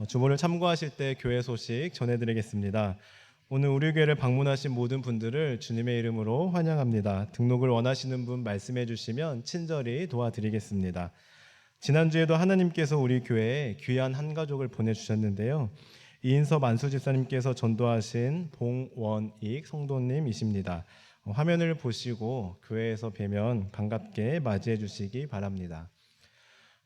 주보를 참고하실 때 교회 소식 전해드리겠습니다. 오늘 우리 교회를 방문하신 모든 분들을 주님의 이름으로 환영합니다. 등록을 원하시는 분 말씀해 주시면 친절히 도와드리겠습니다. 지난주에도 하나님께서 우리 교회에 귀한 한 가족을 보내주셨는데요. 이인섭 안수 집사님께서 전도하신 봉원익 성도님이십니다. 화면을 보시고 교회에서 뵈면 반갑게 맞이해 주시기 바랍니다.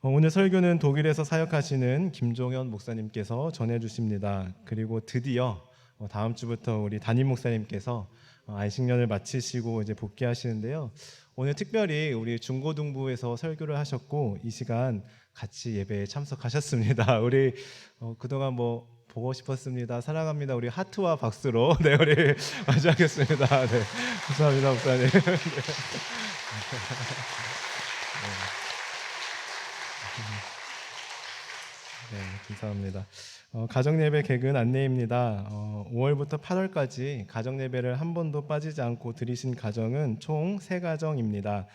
오늘 설교는 독일에서 사역하시는 김종현 목사님께서 전해주십니다. 그리고 드디어 다음 주부터 우리 담임 목사님께서 안식년을 마치시고 이제 복귀하시는데요. 오늘 특별히 우리 중고등부에서 설교를 하셨고 이 시간 같이 예배에 참석하셨습니다. 우리 그동안 보고 싶었습니다. 사랑합니다. 우리 하트와 박수로 네 우리 맞이하겠습니다. 네, 감사합니다, 목사님. 네. 네, 감사합니다. 가정예배 개근 안내입니다. 5월부터 8월까지 가정예배를 한 번도 빠지지 않고 드리신 가정은 총 3가정입니다.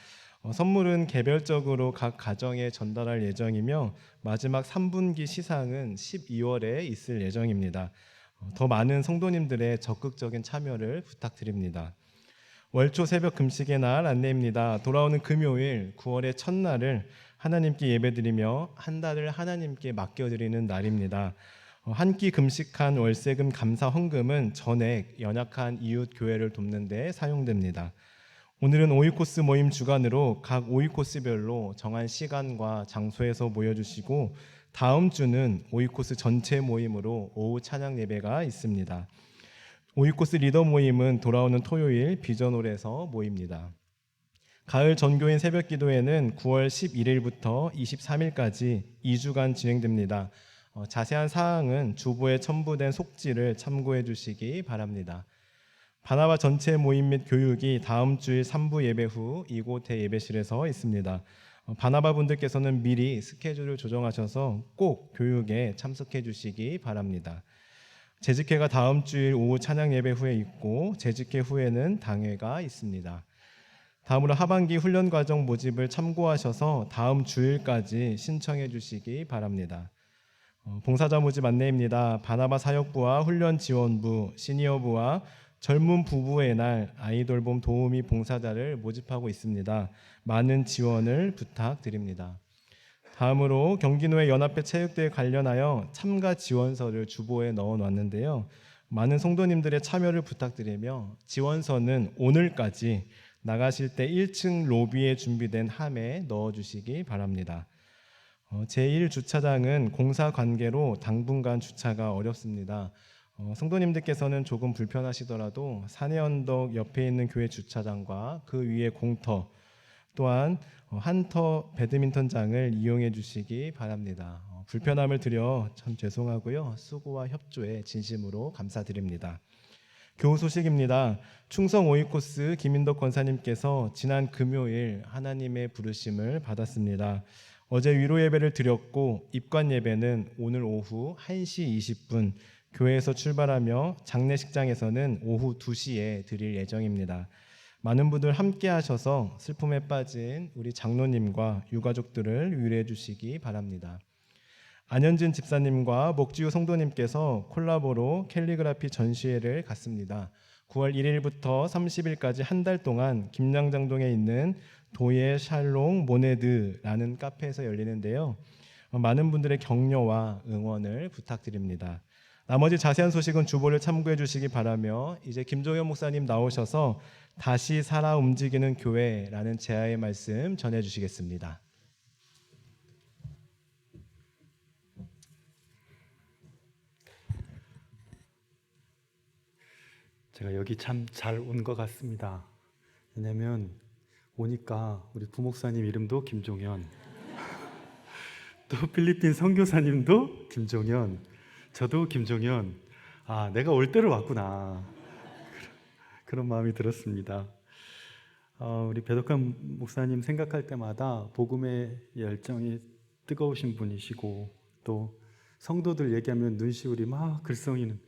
선물은 개별적으로 각 가정에 전달할 예정이며 마지막 3분기 시상은 12월에 있을 예정입니다. 더 많은 성도님들의 적극적인 참여를 부탁드립니다. 월초 새벽 금식의 날 안내입니다. 돌아오는 금요일 9월의 첫날을 하나님께 예배드리며 한 달을 하나님께 맡겨드리는 날입니다. 한 끼 금식한 월세금 감사 헌금은 전액 연약한 이웃 교회를 돕는 데 사용됩니다. 오늘은 오이코스 모임 주간으로 각 오이코스별로 정한 시간과 장소에서 모여주시고 다음 주는 오이코스 전체 모임으로 오후 찬양 예배가 있습니다. 오이코스 리더 모임은 돌아오는 토요일 비전홀에서 모입니다. 가을 전교인 새벽 기도회는 9월 11일부터 23일까지 2주간 진행됩니다. 자세한 사항은 주보에 첨부된 속지를 참고해 주시기 바랍니다. 바나바 전체 모임 및 교육이 다음 주일 3부 예배 후 이곳의 예배실에서 있습니다. 바나바 분들께서는 미리 스케줄을 조정하셔서 꼭 교육에 참석해 주시기 바랍니다. 재직회가 다음 주일 오후 찬양 예배 후에 있고 재직회 후에는 당회가 있습니다. 다음으로 하반기 훈련 과정 모집을 참고하셔서 다음 주일까지 신청해 주시기 바랍니다. 봉사자 모집 안내입니다. 바나바 사역부와 훈련 지원부, 시니어부와 젊은 부부의 날 아이돌봄 도우미 봉사자를 모집하고 있습니다. 많은 지원을 부탁드립니다. 다음으로 경기노회 연합회 체육대회 관련하여 참가 지원서를 주보에 넣어놨는데요. 많은 성도님들의 참여를 부탁드리며 지원서는 오늘까지 나가실 때 1층 로비에 준비된 함에 넣어주시기 바랍니다. 제1주차장은 공사 관계로 당분간 주차가 어렵습니다. 성도님들께서는 조금 불편하시더라도 산해언덕 옆에 있는 교회 주차장과 그 위에 공터 또한 한터 배드민턴장을 이용해 주시기 바랍니다. 불편함을 드려 참 죄송하고요. 수고와 협조에 진심으로 감사드립니다. 교우 소식입니다. 충성 오이코스 김인덕 권사님께서 지난 금요일 하나님의 부르심을 받았습니다. 어제 위로 예배를 드렸고 입관 예배는 오늘 오후 1시 20분 교회에서 출발하며 장례식장에서는 오후 2시에 드릴 예정입니다. 많은 분들 함께 하셔서 슬픔에 빠진 우리 장로님과 유가족들을 위로해 주시기 바랍니다. 안현진 집사님과 목지우 성도님께서 콜라보로 캘리그라피 전시회를 갔습니다. 9월 1일부터 30일까지 한 달 동안 김양장동에 있는 도예 샬롱 모네드라는 카페에서 열리는데요. 많은 분들의 격려와 응원을 부탁드립니다. 나머지 자세한 소식은 주보를 참고해 주시기 바라며 이제 김종현 목사님 나오셔서 다시 살아 움직이는 교회라는 제아의 말씀 전해 주시겠습니다. 제가 여기 참 잘 온 것 같습니다. 왜냐면 오니까 우리 부목사님 이름도 김종현, 또 필리핀 선교사님도 김종현, 저도 김종현. 아, 내가 올 때를 왔구나. 그런 마음이 들었습니다. 우리 배덕한 목사님 생각할 때마다 복음의 열정이 뜨거우신 분이시고 또 성도들 얘기하면 눈시울이 막 글썽이는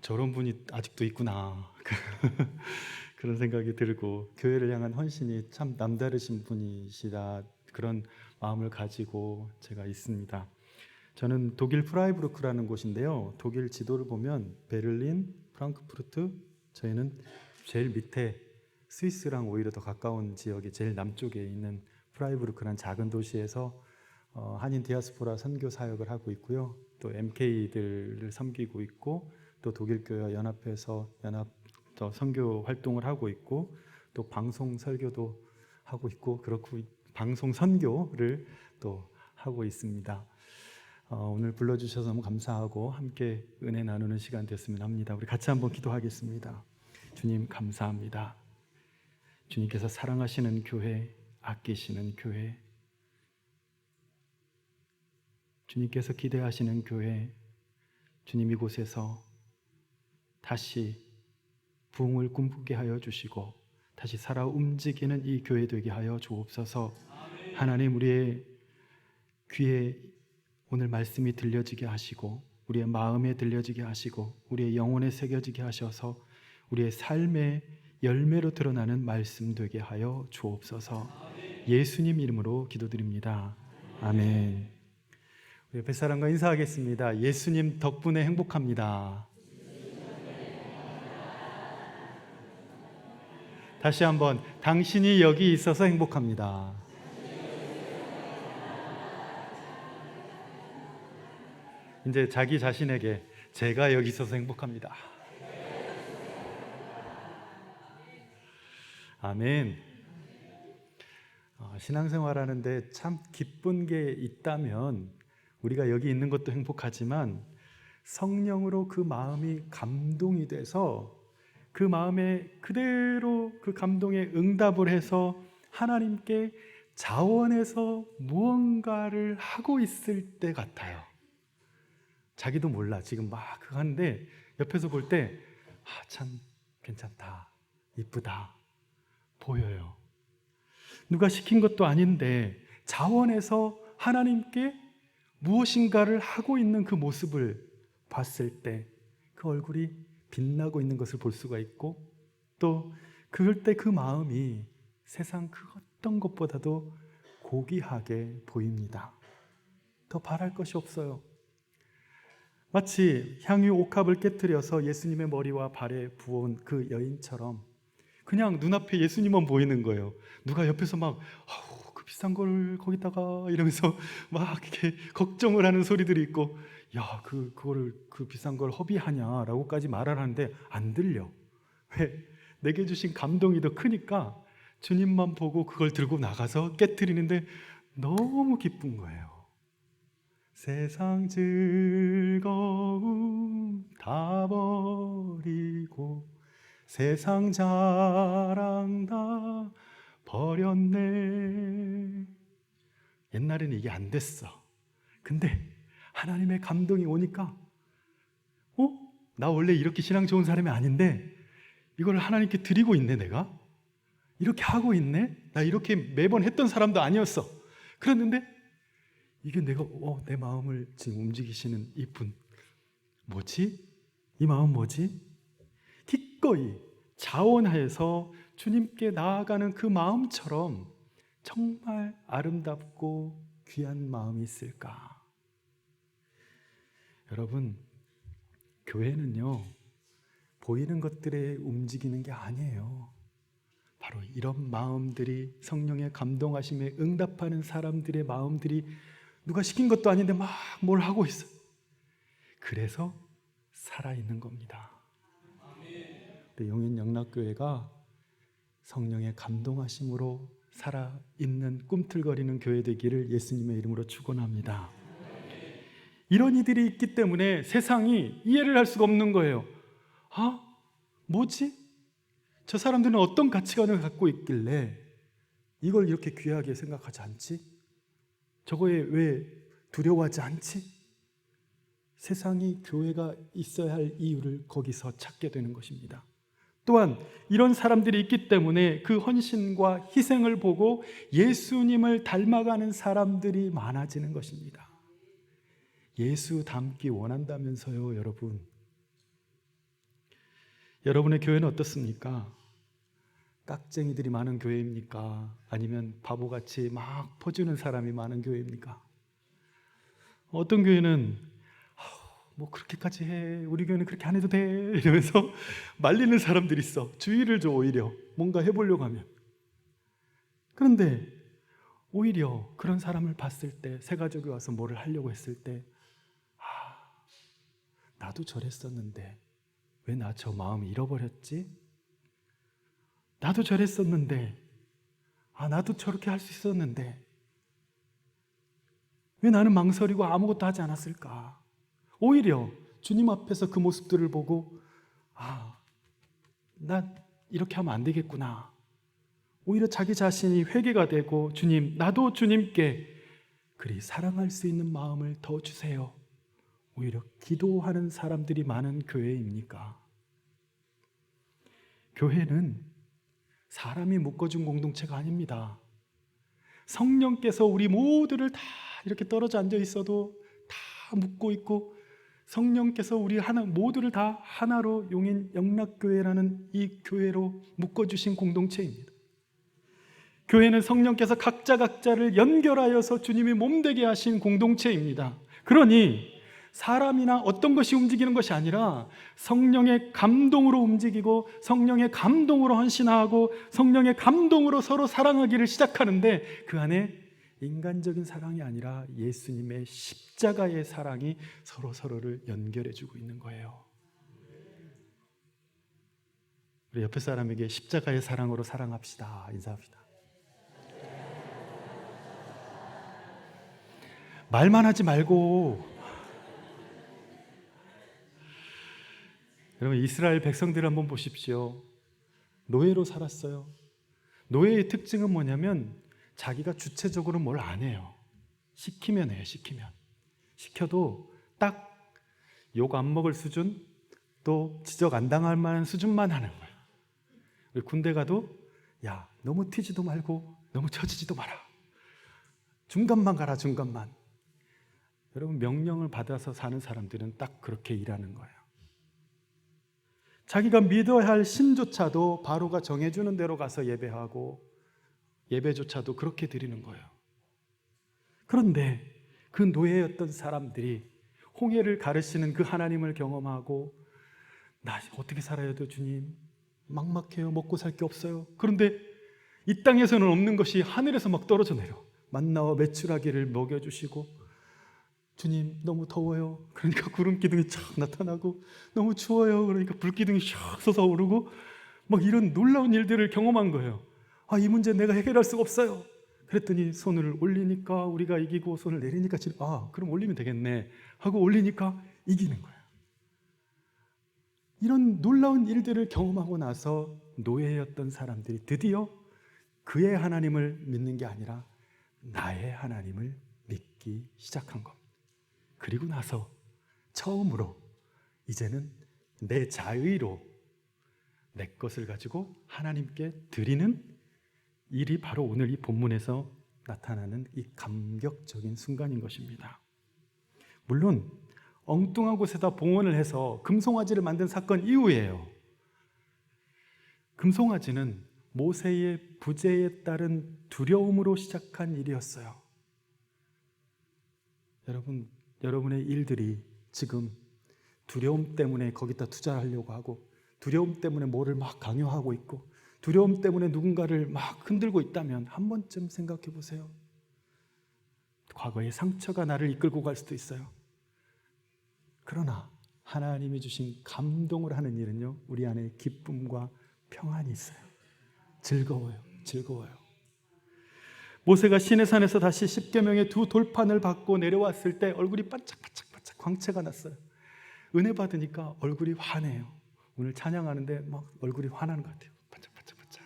저런 분이 아직도 있구나. 그런 생각이 들고 교회를 향한 헌신이 참 남다르신 분이시다. 그런 마음을 가지고 제가 있습니다. 저는 독일 프라이부르크라는 곳인데요. 독일 지도를 보면 베를린, 프랑크푸르트, 저희는 제일 밑에 스위스랑 오히려 더 가까운 지역이 제일 남쪽에 있는 프라이부르크라는 작은 도시에서 한인 디아스포라 선교 사역을 하고 있고요. 또 MK들을 섬기고 있고, 또 독일교회 연합회에서 선교 활동을 하고 있고, 또 방송 설교도 하고 있고, 그렇고 방송 선교를 또 하고 있습니다. 오늘 불러주셔서 너무 감사하고 함께 은혜 나누는 시간 됐으면 합니다. 우리 같이 한번 기도하겠습니다. 주님 감사합니다. 주님께서 사랑하시는 교회, 아끼시는 교회, 주님께서 기대하시는 교회, 주님 이곳에서 다시 부흥을 꿈꾸게 하여 주시고 다시 살아 움직이는 이 교회 되게 하여 주옵소서. 하나님, 우리의 귀에 오늘 말씀이 들려지게 하시고 우리의 마음에 들려지게 하시고 우리의 영혼에 새겨지게 하셔서 우리의 삶의 열매로 드러나는 말씀 되게 하여 주옵소서. 예수님 이름으로 기도드립니다. 아멘. 우리 옆에 사람과 인사하겠습니다. 예수님 덕분에 행복합니다. 다시 한번, 당신이 여기 있어서 행복합니다. 이제 자기 자신에게 제가 여기 있어서 행복합니다. 아멘. 신앙생활 하는데 참 기쁜 게 있다면 우리가 여기 있는 것도 행복하지만 성령으로 그 마음이 감동이 돼서 그 마음에 그대로 그 감동에 응답을 해서 하나님께 자원해서 무언가를 하고 있을 때 같아요. 자기도 몰라. 지금 막 그거 하는데 옆에서 볼 때 참 괜찮다, 이쁘다 보여요. 누가 시킨 것도 아닌데 자원해서 하나님께 무엇인가를 하고 있는 그 모습을 봤을 때 그 얼굴이 빛나고 있는 것을 볼 수가 있고, 또 그럴 때 그 마음이 세상 그 어떤 것보다도 고귀하게 보입니다. 더 바랄 것이 없어요. 마치 향유 옥합을 깨뜨려서 예수님의 머리와 발에 부은 그 여인처럼 그냥 눈앞에 예수님만 보이는 거예요. 누가 옆에서 막 그 비싼 걸 거기다가 이러면서 막 이렇게 걱정을 하는 소리들이 있고, 야, 그거를 그 비싼 걸 허비하냐라고까지 말을 하는데 안 들려. 왜? 내게 주신 감동이 더 크니까 주님만 보고 그걸 들고 나가서 깨뜨리는데 너무 기쁜 거예요. 세상 즐거움 다 버리고 세상 자랑 다 버렸네. 옛날에는 이게 안 됐어. 근데 하나님의 감동이 오니까 나 원래 이렇게 신앙 좋은 사람이 아닌데 이걸 하나님께 드리고 있네. 내가 이렇게 하고 있네. 나 이렇게 매번 했던 사람도 아니었어. 그랬는데 이게 내가 내 마음을 지금 움직이시는 이분 뭐지? 이 마음 뭐지? 기꺼이 자원하여서 주님께 나아가는 그 마음처럼 정말 아름답고 귀한 마음이 있을까? 여러분, 교회는요 보이는 것들에 움직이는 게 아니에요. 바로 이런 마음들이 성령의 감동하심에 응답하는 사람들의 마음들이 누가 시킨 것도 아닌데 막 뭘 하고 있어. 그래서 살아있는 겁니다. 용인 영락교회가 성령의 감동하심으로 살아있는 꿈틀거리는 교회 되기를 예수님의 이름으로 축원합니다. 이런 이들이 있기 때문에 세상이 이해를 할 수가 없는 거예요. 뭐지? 저 사람들은 어떤 가치관을 갖고 있길래 이걸 이렇게 귀하게 생각하지 않지? 저거에 왜 두려워하지 않지? 세상이 교회가 있어야 할 이유를 거기서 찾게 되는 것입니다. 또한 이런 사람들이 있기 때문에 그 헌신과 희생을 보고 예수님을 닮아가는 사람들이 많아지는 것입니다. 예수 닮기 원한다면서요, 여러분. 여러분의 교회는 어떻습니까? 깍쟁이들이 많은 교회입니까? 아니면 바보같이 막 퍼주는 사람이 많은 교회입니까? 어떤 교회는 뭐 그렇게까지 해, 우리 교회는 그렇게 안 해도 돼 이러면서 말리는 사람들이 있어. 주의를 줘. 오히려 뭔가 해보려고 하면. 그런데 오히려 그런 사람을 봤을 때, 새가족이 와서 뭐를 하려고 했을 때, 나도 저랬었는데 왜 나 저 마음 잃어버렸지? 나도 저랬었는데 나도 저렇게 할 수 있었는데 왜 나는 망설이고 아무것도 하지 않았을까? 오히려 주님 앞에서 그 모습들을 보고 나 이렇게 하면 안 되겠구나. 오히려 자기 자신이 회개가 되고, 주님, 나도 주님께 그리 사랑할 수 있는 마음을 더 주세요. 오히려 기도하는 사람들이 많은 교회입니까? 교회는 사람이 묶어준 공동체가 아닙니다. 성령께서 우리 모두를 다 이렇게 떨어져 앉아 있어도 다 묶고 있고, 성령께서 우리 모두를 다 하나로 용인 영락교회라는 이 교회로 묶어주신 공동체입니다. 교회는 성령께서 각자를 연결하여서 주님이 몸되게 하신 공동체입니다. 그러니 사람이나 어떤 것이 움직이는 것이 아니라 성령의 감동으로 움직이고, 성령의 감동으로 헌신하고, 성령의 감동으로 서로 사랑하기를 시작하는데, 그 안에 인간적인 사랑이 아니라 예수님의 십자가의 사랑이 서로를 연결해주고 있는 거예요. 우리 옆에 사람에게 십자가의 사랑으로 사랑합시다. 인사합시다. 말만 하지 말고. 여러분, 이스라엘 백성들을 한번 보십시오. 노예로 살았어요. 노예의 특징은 뭐냐면 자기가 주체적으로 뭘 안 해요. 시키면 해요. 시켜도 딱 욕 안 먹을 수준, 또 지적 안 당할 만한 수준만 하는 거예요. 우리 군대 가도 야, 너무 튀지도 말고 너무 처지지도 마라. 중간만 가라, 중간만. 여러분, 명령을 받아서 사는 사람들은 딱 그렇게 일하는 거예요. 자기가 믿어야 할 신조차도 바로가 정해주는 대로 가서 예배하고, 예배조차도 그렇게 드리는 거예요. 그런데 그 노예였던 사람들이 홍해를 가르시는 그 하나님을 경험하고, 나 어떻게 살아야 돼요, 주님? 막막해요. 먹고 살 게 없어요. 그런데 이 땅에서는 없는 것이 하늘에서 막 떨어져 내려. 만나와 메추라기를 먹여주시고, 주님 너무 더워요. 그러니까 구름 기둥이 촥 나타나고, 너무 추워요. 그러니까 불 기둥이 샥 솟아오르고, 막 이런 놀라운 일들을 경험한 거예요. 이 문제 내가 해결할 수가 없어요. 그랬더니 손을 올리니까 우리가 이기고, 손을 내리니까 그럼 올리면 되겠네 하고 올리니까 이기는 거예요. 이런 놀라운 일들을 경험하고 나서 노예였던 사람들이 드디어 그의 하나님을 믿는 게 아니라 나의 하나님을 믿기 시작한 겁니다. 그리고 나서 처음으로 이제는 내 자의로 내 것을 가지고 하나님께 드리는 일이 바로 오늘 이 본문에서 나타나는 이 감격적인 순간인 것입니다. 물론 엉뚱한 곳에다 봉헌을 해서 금송아지를 만든 사건 이후에요. 금송아지는 모세의 부재에 따른 두려움으로 시작한 일이었어요. 여러분의 일들이 지금 두려움 때문에 거기다 투자하려고 하고, 두려움 때문에 뭐를 막 강요하고 있고, 두려움 때문에 누군가를 막 흔들고 있다면 한 번쯤 생각해 보세요. 과거의 상처가 나를 이끌고 갈 수도 있어요. 그러나 하나님이 주신 감동을 하는 일은요, 우리 안에 기쁨과 평안이 있어요. 즐거워요. 모세가 시내산에서 다시 십계명의 두 돌판을 받고 내려왔을 때 얼굴이 반짝반짝 광채가 났어요. 은혜 받으니까 얼굴이 환해요. 오늘 찬양하는데 막 얼굴이 환한 것 같아요. 반짝반짝.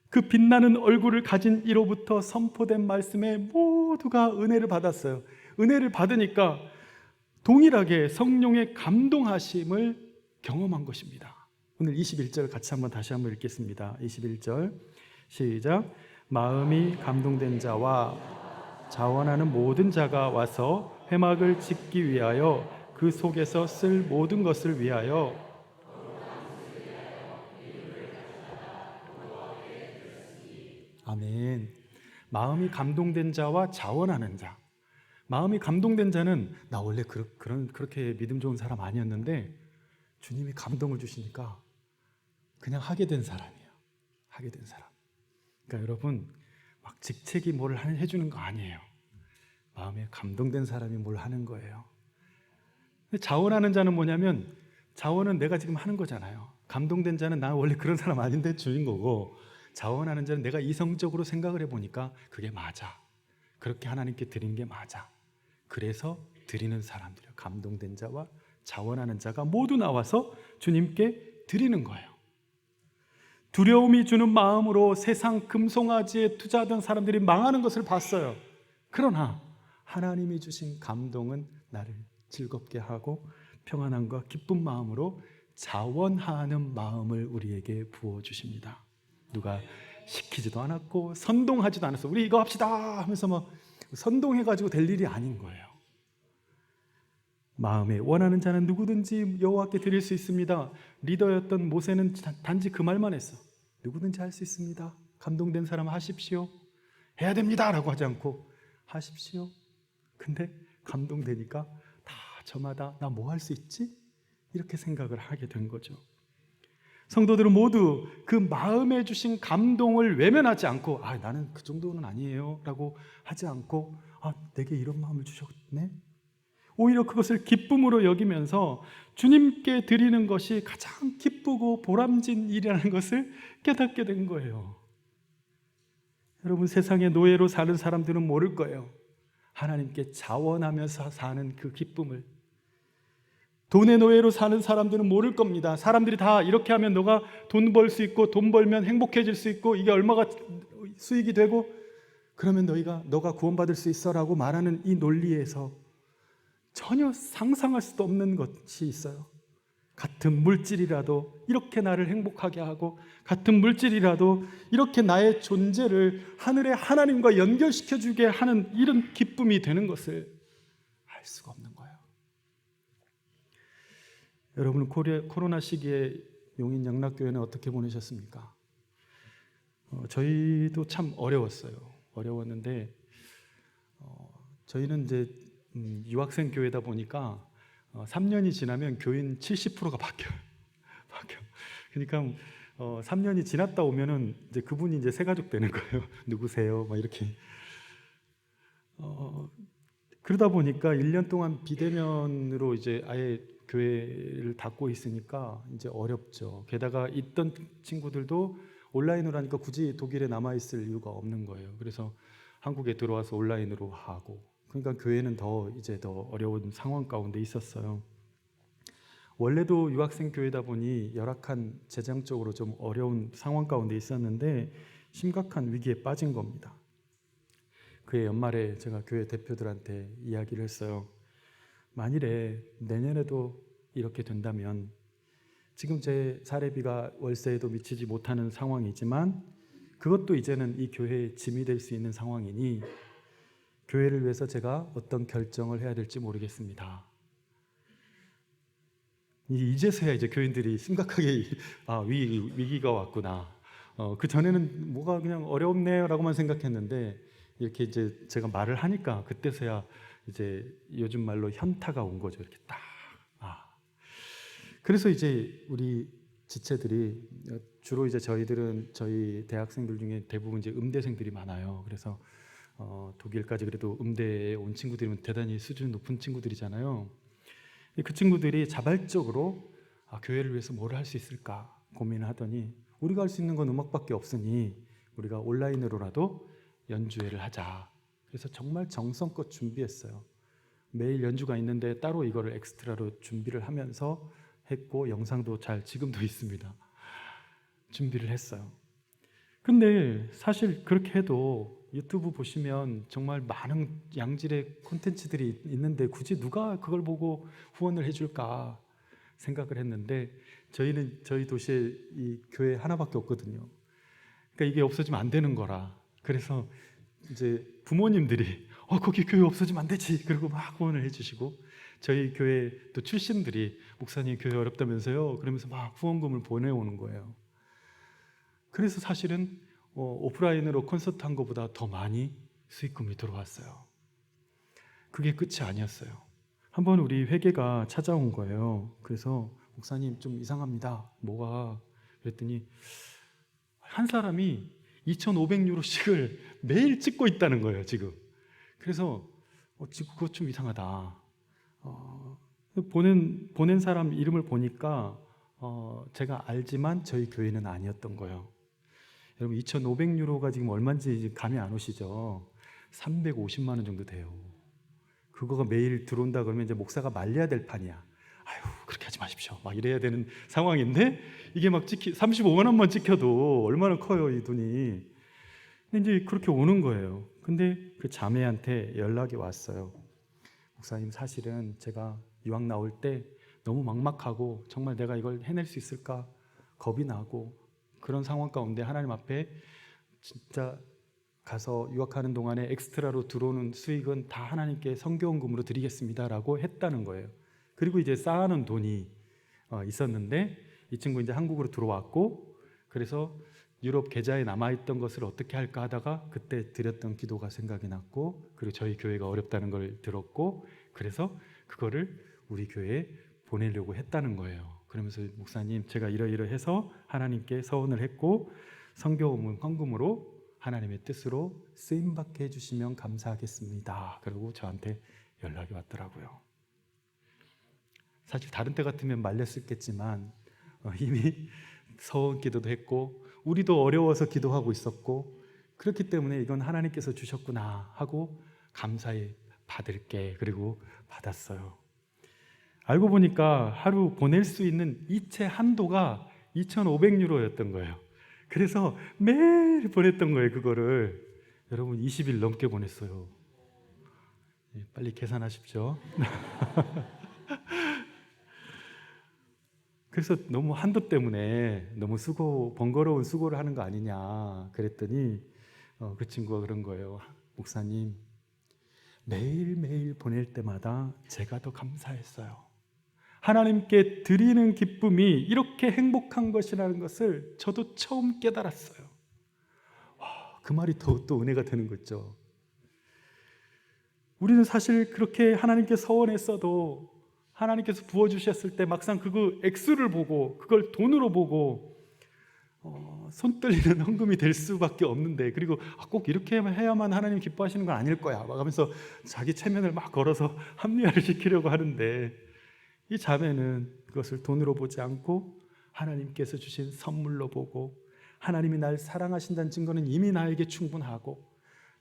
그 빛나는 얼굴을 가진 이로부터 선포된 말씀에 모두가 은혜를 받았어요. 은혜를 받으니까 동일하게 성령의 감동하심을 경험한 것입니다. 오늘 21절 같이 다시 한번 읽겠습니다. 21절 시작. 마음이 감동된 자와 자원하는 모든 자가 와서 회막을 짓기 위하여 그 속에서 쓸 모든 것을 위하여 아멘. 마음이 감동된 자와 자원하는 자. 마음이 감동된 자는 나 원래 그렇게 믿음 좋은 사람 아니었는데 주님이 감동을 주시니까 그냥 하게 된 사람이에요. 하게 된 사람. 그러니까 여러분 막 직책이 뭘 해주는 거 아니에요. 마음에 감동된 사람이 뭘 하는 거예요. 자원하는 자는 뭐냐면 자원은 내가 지금 하는 거잖아요. 감동된 자는 나 원래 그런 사람 아닌데 주인 거고, 자원하는 자는 내가 이성적으로 생각을 해보니까 그게 맞아. 그렇게 하나님께 드린 게 맞아. 그래서 드리는 사람들이요. 감동된 자와 자원하는 자가 모두 나와서 주님께 드리는 거예요. 두려움이 주는 마음으로 세상 금송아지에 투자하던 사람들이 망하는 것을 봤어요. 그러나 하나님이 주신 감동은 나를 즐겁게 하고 평안함과 기쁜 마음으로 자원하는 마음을 우리에게 부어주십니다. 누가 시키지도 않았고 선동하지도 않았어. 우리 이거 합시다 하면서 막 선동해가지고 될 일이 아닌 거예요. 마음에 원하는 자는 누구든지 여호와께 드릴 수 있습니다. 리더였던 모세는 단지 그 말만 했어. 누구든지 할 수 있습니다. 감동된 사람 하십시오. 해야 됩니다 라고 하지 않고 하십시오. 근데 감동되니까 다 저마다 나 뭐 할 수 있지? 이렇게 생각을 하게 된 거죠. 성도들은 모두 그 마음에 주신 감동을 외면하지 않고 나는 그 정도는 아니에요 라고 하지 않고 내게 이런 마음을 주셨네? 오히려 그것을 기쁨으로 여기면서 주님께 드리는 것이 가장 기쁘고 보람진 일이라는 것을 깨닫게 된 거예요. 여러분, 세상의 노예로 사는 사람들은 모를 거예요. 하나님께 자원하면서 사는 그 기쁨을. 돈의 노예로 사는 사람들은 모를 겁니다. 사람들이 다 이렇게 하면 너가 돈 벌 수 있고 돈 벌면 행복해질 수 있고 이게 얼마가 수익이 되고 그러면 너가 구원받을 수 있어라고 말하는 이 논리에서 전혀 상상할 수도 없는 것이 있어요. 같은 물질이라도 이렇게 나를 행복하게 하고 같은 물질이라도 이렇게 나의 존재를 하늘의 하나님과 연결시켜주게 하는 이런 기쁨이 되는 것을 알 수가 없는 거예요. 여러분, 코로나 시기에 용인 영락교회는 어떻게 보내셨습니까? 저희도 참 어려웠는데 저희는 이제 유학생 교회다 보니까 3년이 지나면 교인 70%가 바뀌어요. 그러니까 3년이 지났다 오면은 이제 그분이 이제 새 가족 되는 거예요. 누구세요? 막 이렇게. 그러다 보니까 1년 동안 비대면으로 이제 아예 교회를 닫고 있으니까 이제 어렵죠. 게다가 있던 친구들도 온라인으로 하니까 굳이 독일에 남아 있을 이유가 없는 거예요. 그래서 한국에 들어와서 온라인으로 하고. 그러니까 교회는 이제 더 어려운 상황 가운데 있었어요. 원래도 유학생 교회다 보니 열악한 재정적으로 좀 어려운 상황 가운데 있었는데 심각한 위기에 빠진 겁니다. 그해 연말에 제가 교회 대표들한테 이야기를 했어요. 만일에 내년에도 이렇게 된다면 지금 제 사례비가 월세에도 미치지 못하는 상황이지만 그것도 이제는 이 교회의 짐이 될 수 있는 상황이니 교회를 위해서 제가 어떤 결정을 해야 될지 모르겠습니다. 이제서야 이제 교인들이 심각하게 위기가 왔구나. 그 전에는 뭐가 그냥 어렵네요라고만 생각했는데 이렇게 이제 제가 말을 하니까 그때서야 이제 요즘 말로 현타가 온 거죠. 이렇게 딱. 그래서 이제 우리 지체들이 주로 이제 저희 대학생들 중에 대부분 이제 음대생들이 많아요. 그래서 독일까지 그래도 음대에 온 친구들이면 대단히 수준 높은 친구들이잖아요. 그 친구들이 자발적으로 교회를 위해서 뭘 할 수 있을까 고민을 하더니 우리가 할 수 있는 건 음악밖에 없으니 우리가 온라인으로라도 연주회를 하자. 그래서 정말 정성껏 준비했어요. 매일 연주가 있는데 따로 이거를 엑스트라로 준비를 하면서 했고 영상도 지금도 있습니다. 준비를 했어요. 근데 사실 그렇게 해도 유튜브 보시면 정말 많은 양질의 콘텐츠들이 있는데 굳이 누가 그걸 보고 후원을 해줄까 생각을 했는데 저희 도시에 이 교회 하나밖에 없거든요. 그러니까 이게 없어지면 안 되는 거라. 그래서 이제 부모님들이 거기 교회 없어지면 안 되지. 그리고 막 후원을 해주시고 저희 교회 또 출신들이 목사님 교회 어렵다면서요. 그러면서 막 후원금을 보내오는 거예요. 그래서 사실은 오프라인으로 콘서트 한 것보다 더 많이 수익금이 들어왔어요. 그게 끝이 아니었어요. 한번 우리 회계가 찾아온 거예요. 그래서 목사님 좀 이상합니다. 뭐가? 그랬더니 한 사람이 2,500유로씩을 매일 찍고 있다는 거예요, 지금. 그래서 지금 그거 좀 이상하다. 보낸 사람 이름을 보니까 제가 알지만 저희 교회는 아니었던 거예요. 여러분 2,500유로가 지금 얼마인지 감이 안 오시죠? 350만 원 정도 돼요. 그거가 매일 들어온다 그러면 이제 목사가 말려야 될 판이야. 아유, 그렇게 하지 마십시오. 막 이래야 되는 상황인데 이게 막 35만 원만 찍혀도 얼마나 커요, 이 돈이. 근데 이제 그렇게 오는 거예요. 근데 그 자매한테 연락이 왔어요. 목사님, 사실은 제가 유학 나올 때 너무 막막하고 정말 내가 이걸 해낼 수 있을까 겁이 나고 그런 상황 가운데 하나님 앞에 진짜 가서 유학하는 동안에 엑스트라로 들어오는 수익은 다 하나님께 성교원금으로 드리겠습니다라고 했다는 거예요. 그리고 이제 쌓아놓은 돈이 있었는데 이 친구 이제 한국으로 들어왔고, 그래서 유럽 계좌에 남아있던 것을 어떻게 할까 하다가 그때 드렸던 기도가 생각이 났고, 그리고 저희 교회가 어렵다는 걸 들었고, 그래서 그거를 우리 교회에 보내려고 했다는 거예요. 그러면서 목사님, 제가 이러이러해서 하나님께 서원을 했고 성교원 헌금으로 하나님의 뜻으로 쓰임받게 해주시면 감사하겠습니다. 그리고 저한테 연락이 왔더라고요. 사실 다른 때 같으면 말렸었겠지만 이미 서원 기도도 했고 우리도 어려워서 기도하고 있었고, 그렇기 때문에 이건 하나님께서 주셨구나 하고 감사히 받을게, 그리고 받았어요. 알고 보니까 하루 보낼 수 있는 이체 한도가 2,500유로였던 거예요. 그래서 매일 보냈던 거예요. 그거를 여러분 20일 넘게 보냈어요. 빨리 계산하십시오. 그래서 너무 한도 때문에 너무 번거로운 수고를 하는 거 아니냐 그랬더니 그 친구가 그런 거예요. 목사님, 매일매일 보낼 때마다 제가 더 감사했어요. 하나님께 드리는 기쁨이 이렇게 행복한 것이라는 것을 저도 처음 깨달았어요. 와, 그 말이 또 은혜가 되는 거죠. 우리는 사실 그렇게 하나님께 서원했어도 하나님께서 부어주셨을 때 막상 그거 액수를 보고 그걸 돈으로 보고 손 떨리는 헌금이 될 수밖에 없는데, 그리고 꼭 이렇게 해야만 하나님 기뻐하시는 건 아닐 거야 막 하면서 자기 체면을 막 걸어서 합리화를 시키려고 하는데, 이 자매는 그것을 돈으로 보지 않고 하나님께서 주신 선물로 보고, 하나님이 날 사랑하신다는 증거는 이미 나에게 충분하고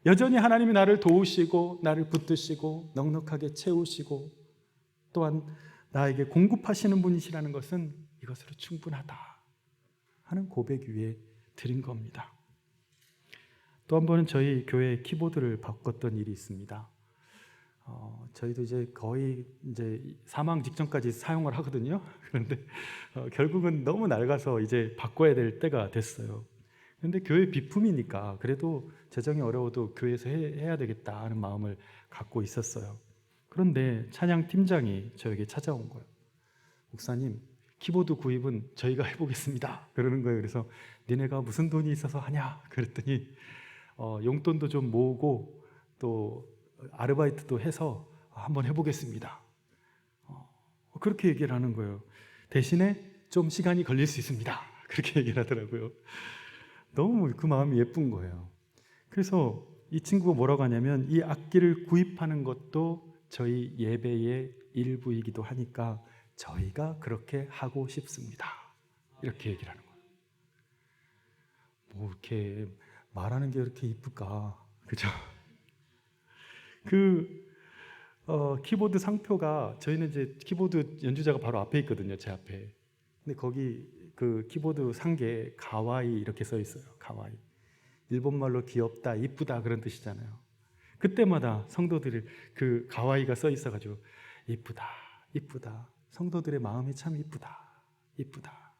여전히 하나님이 나를 도우시고 나를 붙드시고 넉넉하게 채우시고 또한 나에게 공급하시는 분이시라는 것은 이것으로 충분하다 하는 고백 위에 드린 겁니다. 또 한 번은 저희 교회 키보드를 바꿨던 일이 있습니다. 저희도 이제 거의 이제 사망 직전까지 사용을 하거든요. 그런데 결국은 너무 낡아서 이제 바꿔야 될 때가 됐어요. 그런데 교회 비품이니까 그래도 재정이 어려워도 교회에서 해야 되겠다 하는 마음을 갖고 있었어요. 그런데 찬양 팀장이 저에게 찾아온 거예요. 목사님, 키보드 구입은 저희가 해보겠습니다. 그러는 거예요. 그래서 니네가 무슨 돈이 있어서 하냐? 그랬더니 용돈도 좀 모으고 또 아르바이트도 해서 한번 해보겠습니다. 그렇게 얘기를 하는 거예요. 대신에 좀 시간이 걸릴 수 있습니다. 그렇게 얘기를 하더라고요. 너무 그 마음이 예쁜 거예요. 그래서 이 친구가 뭐라고 하냐면, 이 악기를 구입하는 것도 저희 예배의 일부이기도 하니까 저희가 그렇게 하고 싶습니다. 이렇게 얘기를 하는 거예요. 뭐 이렇게 말하는 게 그렇게 이쁠까, 그죠? 키보드 상표가, 저희는 이제 키보드 연주자가 바로 앞에 있거든요, 제 앞에. 근데 거기 그 키보드 상계에 가와이 이렇게 써 있어요. 가와이. 일본말로 귀엽다, 이쁘다 그런 뜻이잖아요. 그때마다 성도들이 그 가와이가 써 있어가지고 이쁘다, 이쁘다. 성도들의 마음이 참 이쁘다, 이쁘다.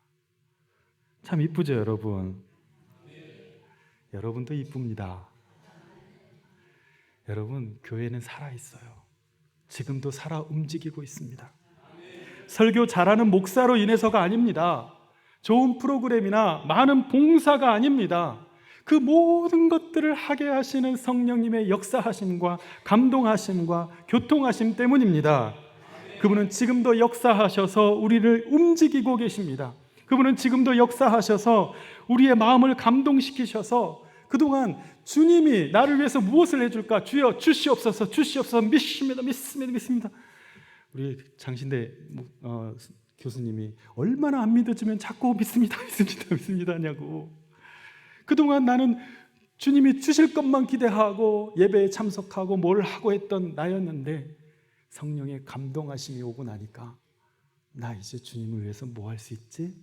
참 이쁘죠, 여러분? 여러분도 이쁩니다. 여러분, 교회는 살아있어요. 지금도 살아 움직이고 있습니다. 설교 잘하는 목사로 인해서가 아닙니다. 좋은 프로그램이나 많은 봉사가 아닙니다. 그 모든 것들을 하게 하시는 성령님의 역사하심과 감동하심과 교통하심 때문입니다. 그분은 지금도 역사하셔서 우리를 움직이고 계십니다. 그분은 지금도 역사하셔서 우리의 마음을 감동시키셔서 그동안 주님이 나를 위해서 무엇을 해줄까? 주여 주시옵소서, 주시옵소서. 믿습니다. 우리 장신대 교수님이 얼마나 안 믿어지면 자꾸 믿습니다 하냐고. 그동안 나는 주님이 주실 것만 기대하고 예배에 참석하고 뭘 하고 했던 나였는데 성령의 감동하심이 오고 나니까 나 이제 주님을 위해서 뭐 할 수 있지?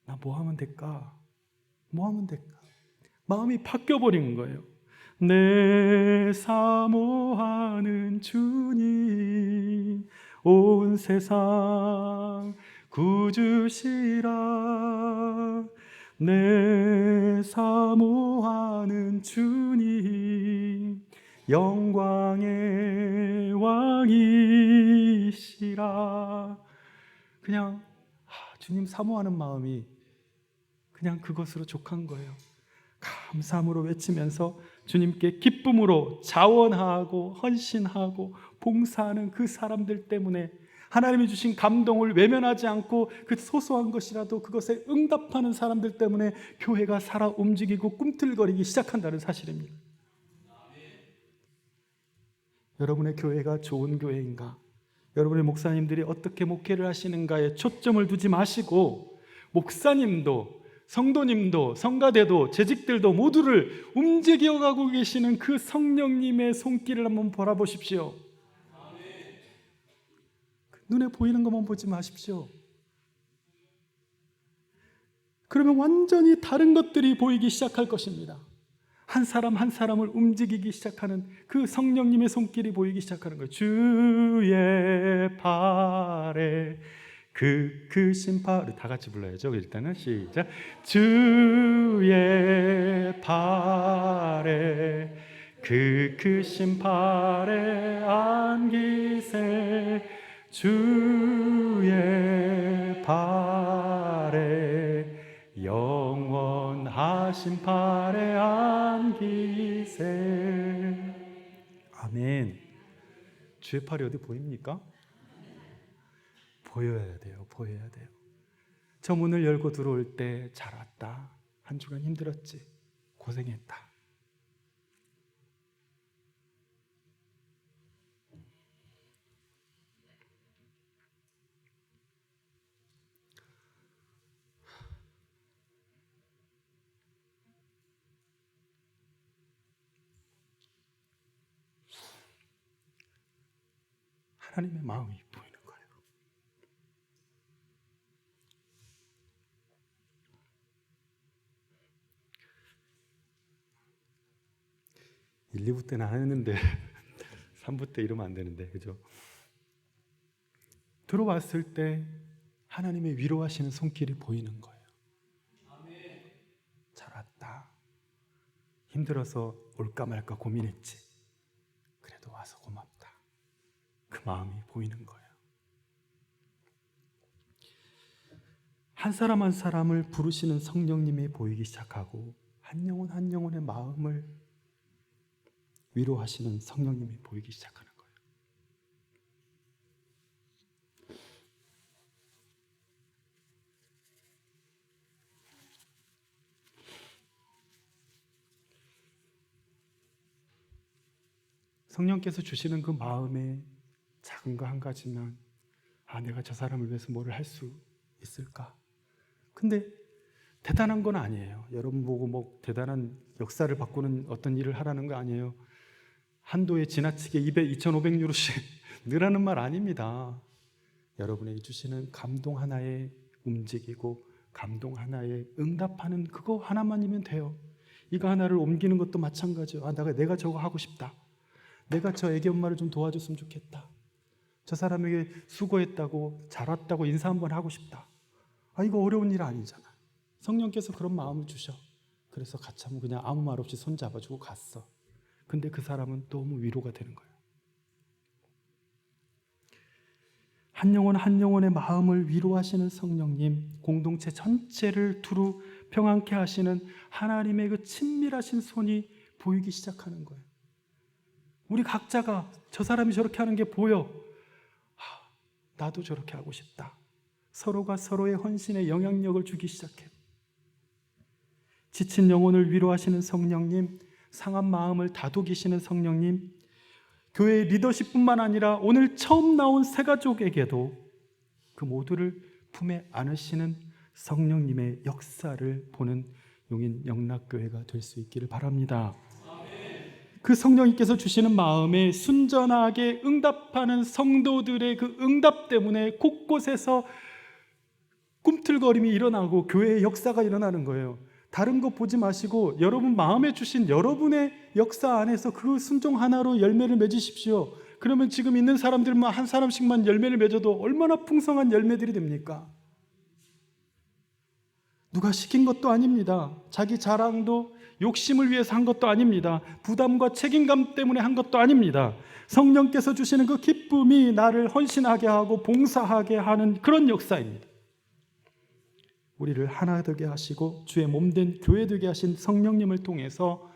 나 뭐 하면 될까? 뭐 하면 될까? 마음이 바뀌어버린 거예요. 내 사모하는 주님 온 세상 구주시라. 내 사모하는 주님 영광의 왕이시라. 그냥 주님 사모하는 마음이 그냥 그것으로 족한 거예요. 감사함으로 외치면서 주님께 기쁨으로 자원하고 헌신하고 봉사하는 그 사람들 때문에 하나님이 주신 감동을 외면하지 않고 그 소소한 것이라도 그것에 응답하는 사람들 때문에 교회가 살아 움직이고 꿈틀거리기 시작한다는 사실입니다. 여러분의 교회가 좋은 교회인가? 여러분의 목사님들이 어떻게 목회를 하시는가에 초점을 두지 마시고 목사님도 성도님도 성가대도 재직들도 모두를 움직여가고 계시는 그 성령님의 손길을 한번 바라보십시오. 눈에 보이는 것만 보지 마십시오. 그러면 완전히 다른 것들이 보이기 시작할 것입니다. 한 사람 한 사람을 움직이기 시작하는 그 성령님의 손길이 보이기 시작하는 거예요. 주의 팔에 그 크신 팔, 다 같이 불러야죠. 일단은 시작. 주의 팔에 그 크신 팔에 안기세. 주의 팔에 영원하신 팔에 안기세. 아멘. 주의 팔이 어디 보입니까? 보여야 돼요. 저 문을 열고 들어올 때 잘 왔다. 한 주간 힘들었지. 고생했다. 하나님의 마음이 보이는 거예요. 일, 2부 때는 안 했는데 3부 때 이러면 안 되는데, 그죠? 들어왔을 때 하나님의 위로하시는 손길이 보이는 거예요. 잘 왔다. 힘들어서 올까 말까 고민했지. 그래도 와서 고맙다. 그 마음이 보이는 거예요. 한 사람 한 사람을 부르시는 성령님이 보이기 시작하고 한 영혼 한 영혼의 마음을 위로하시는 성령님이 보이기 시작하는 거예요. 성령께서 주시는 그 마음에 작은 거 한 가지면 내가 저 사람을 위해서 뭐를 할 수 있을까? 근데 대단한 건 아니에요. 여러분 보고 뭐 대단한 역사를 바꾸는 어떤 일을 하라는 거 아니에요. 한도에 지나치게 2,500유로씩 넣으라는 말 아닙니다. 여러분에게 주시는 감동 하나에 움직이고 감동 하나에 응답하는 그거 하나만이면 돼요. 이거 하나를 옮기는 것도 마찬가지예요. 내가 저거 하고 싶다. 내가 저 애기 엄마를 좀 도와줬으면 좋겠다. 저 사람에게 수고했다고 잘 왔다고 인사 한번 하고 싶다. 이거 어려운 일 아니잖아. 성령께서 그런 마음을 주셔. 그래서 같이 하면 그냥 아무 말 없이 손 잡아주고 갔어. 근데 그 사람은 너무 위로가 되는 거예요. 한 영혼 한 영혼의 마음을 위로하시는 성령님, 공동체 전체를 두루 평안케 하시는 하나님의 그 친밀하신 손이 보이기 시작하는 거예요. 우리 각자가 저 사람이 저렇게 하는 게 보여. 나도 저렇게 하고 싶다. 서로가 서로의 헌신에 영향력을 주기 시작해요. 지친 영혼을 위로하시는 성령님, 상한 마음을 다독이시는 성령님, 교회의 리더십뿐만 아니라 오늘 처음 나온 새가족에게도 그 모두를 품에 안으시는 성령님의 역사를 보는 용인 영락교회가 될 수 있기를 바랍니다. 그 성령님께서 주시는 마음에 순전하게 응답하는 성도들의 그 응답 때문에 곳곳에서 꿈틀거림이 일어나고 교회의 역사가 일어나는 거예요. 다른 거 보지 마시고 여러분 마음에 주신 여러분의 역사 안에서 그 순종 하나로 열매를 맺으십시오. 그러면 지금 있는 사람들만 한 사람씩만 열매를 맺어도 얼마나 풍성한 열매들이 됩니까? 누가 시킨 것도 아닙니다. 자기 자랑도 욕심을 위해서 한 것도 아닙니다. 부담과 책임감 때문에 한 것도 아닙니다. 성령께서 주시는 그 기쁨이 나를 헌신하게 하고 봉사하게 하는 그런 역사입니다. 우리를 하나 되게 하시고 주의 몸된 교회 되게 하신 성령님을 통해서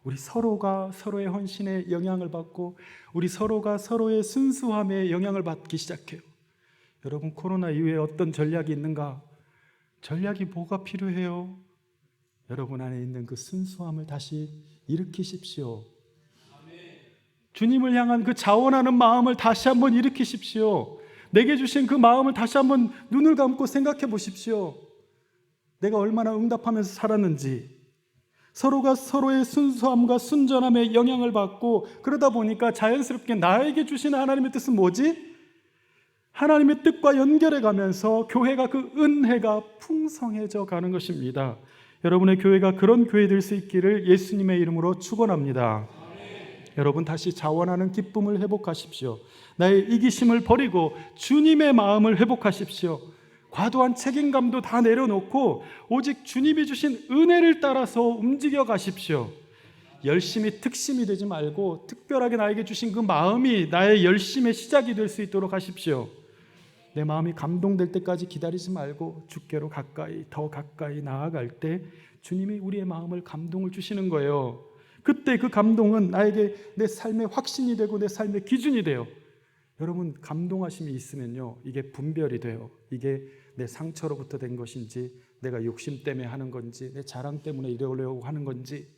우리 서로가 서로의 헌신에 영향을 받고 우리 서로가 서로의 순수함에 영향을 받기 시작해요. 여러분, 코로나 이후에 어떤 전략이 있는가? 전략이 뭐가 필요해요? 여러분 안에 있는 그 순수함을 다시 일으키십시오. 주님을 향한 그 자원하는 마음을 다시 한번 일으키십시오. 내게 주신 그 마음을 다시 한번 눈을 감고 생각해 보십시오. 내가 얼마나 응답하면서 살았는지, 서로가 서로의 순수함과 순전함에 영향을 받고 그러다 보니까 자연스럽게 나에게 주시는 하나님의 뜻은 뭐지? 하나님의 뜻과 연결해 가면서 교회가 그 은혜가 풍성해져 가는 것입니다. 여러분의 교회가 그런 교회 될 수 있기를 예수님의 이름으로 축원합니다. 여러분 다시 자원하는 기쁨을 회복하십시오. 나의 이기심을 버리고 주님의 마음을 회복하십시오. 과도한 책임감도 다 내려놓고 오직 주님이 주신 은혜를 따라서 움직여 가십시오. 열심히 특심이 되지 말고 특별하게 나에게 주신 그 마음이 나의 열심의 시작이 될 수 있도록 하십시오. 내 마음이 감동될 때까지 기다리지 말고 주께로 가까이 더 가까이 나아갈 때 주님이 우리의 마음을 감동을 주시는 거예요. 그때 그 감동은 나에게 내 삶의 확신이 되고 내 삶의 기준이 돼요. 여러분, 감동하심이 있으면요, 이게 분별이 돼요. 이게 내 상처로부터 된 것인지, 내가 욕심 때문에 하는 건지, 내 자랑 때문에 이러려고 하는 건지,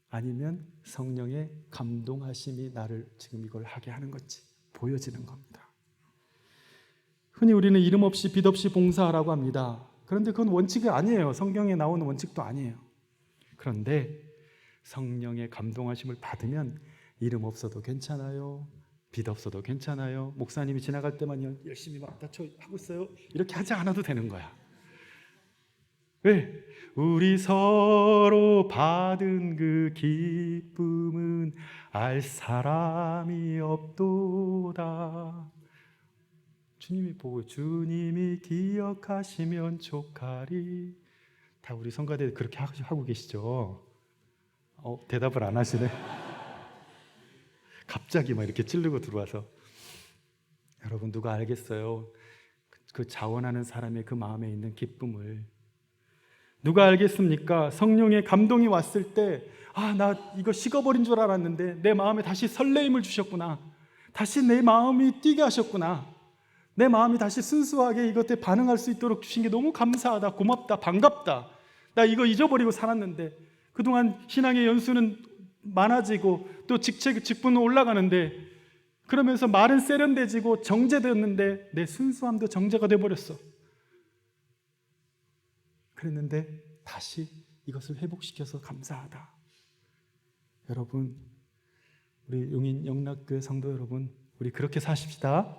아니면 성령의 감동하심이 나를 지금 이걸 하게 하는 건지 보여지는 겁니다. 흔히 우리는 이름 없이 빛 없이 봉사하라고 합니다. 그런데 그건 원칙이 아니에요. 성경에 나오는 원칙도 아니에요. 그런데 성령의 감동하심을 받으면 이름 없어도 괜찮아요. 빛 없어도 괜찮아요. 목사님이 지나갈 때만 열심히 막 저 하고 있어요. 이렇게 하지 않아도 되는 거야. 왜? 우리 서로 받은 그 기쁨은 알 사람이 없도다. 주님이 보고 주님이 기억하시면 족하리. 다 우리 성가대 그렇게 하고 계시죠? 대답을 안 하시네. 갑자기 막 이렇게 찌르고 들어와서. 여러분, 누가 알겠어요? 그 자원하는 사람의 그 마음에 있는 기쁨을. 누가 알겠습니까? 성령의 감동이 왔을 때, 나 이거 식어버린 줄 알았는데 내 마음에 다시 설레임을 주셨구나. 다시 내 마음이 뛰게 하셨구나. 내 마음이 다시 순수하게 이것에 반응할 수 있도록 주신 게 너무 감사하다, 고맙다, 반갑다. 나 이거 잊어버리고 살았는데 그동안 신앙의 연수는 많아지고 또 직분은 올라가는데 그러면서 말은 세련돼지고 정제되었는데 내 순수함도 정제가 돼버렸어. 그랬는데 다시 이것을 회복시켜서 감사하다. 여러분, 우리 용인 영락교회 성도 여러분, 우리 그렇게 사십시다.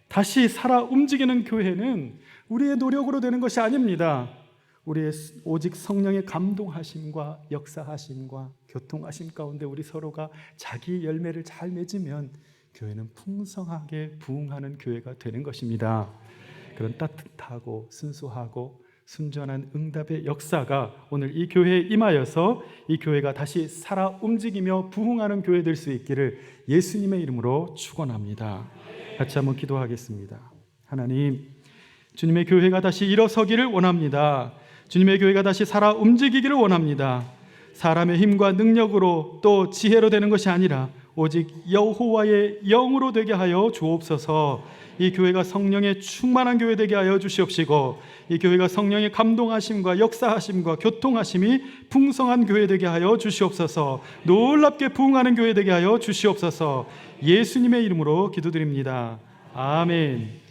다시 살아 움직이는 교회는 우리의 노력으로 되는 것이 아닙니다. 우리의 오직 성령의 감동하심과 역사하심과 교통하심 가운데 우리 서로가 자기 열매를 잘 맺으면 교회는 풍성하게 부흥하는 교회가 되는 것입니다. 그런 따뜻하고 순수하고 순전한 응답의 역사가 오늘 이 교회에 임하여서 이 교회가 다시 살아 움직이며 부흥하는 교회 될 수 있기를 예수님의 이름으로 축원합니다. 같이 한번 기도하겠습니다. 하나님, 주님의 교회가 다시 일어서기를 원합니다. 주님의 교회가 다시 살아 움직이기를 원합니다. 사람의 힘과 능력으로 또 지혜로 되는 것이 아니라 오직 여호와의 영으로 되게 하여 주옵소서. 이 교회가 성령의 충만한 교회 되게 하여 주시옵시고, 이 교회가 성령의 감동하심과 역사하심과 교통하심이 풍성한 교회 되게 하여 주시옵소서. 놀랍게 부흥하는 교회 되게 하여 주시옵소서. 예수님의 이름으로 기도드립니다. 아멘.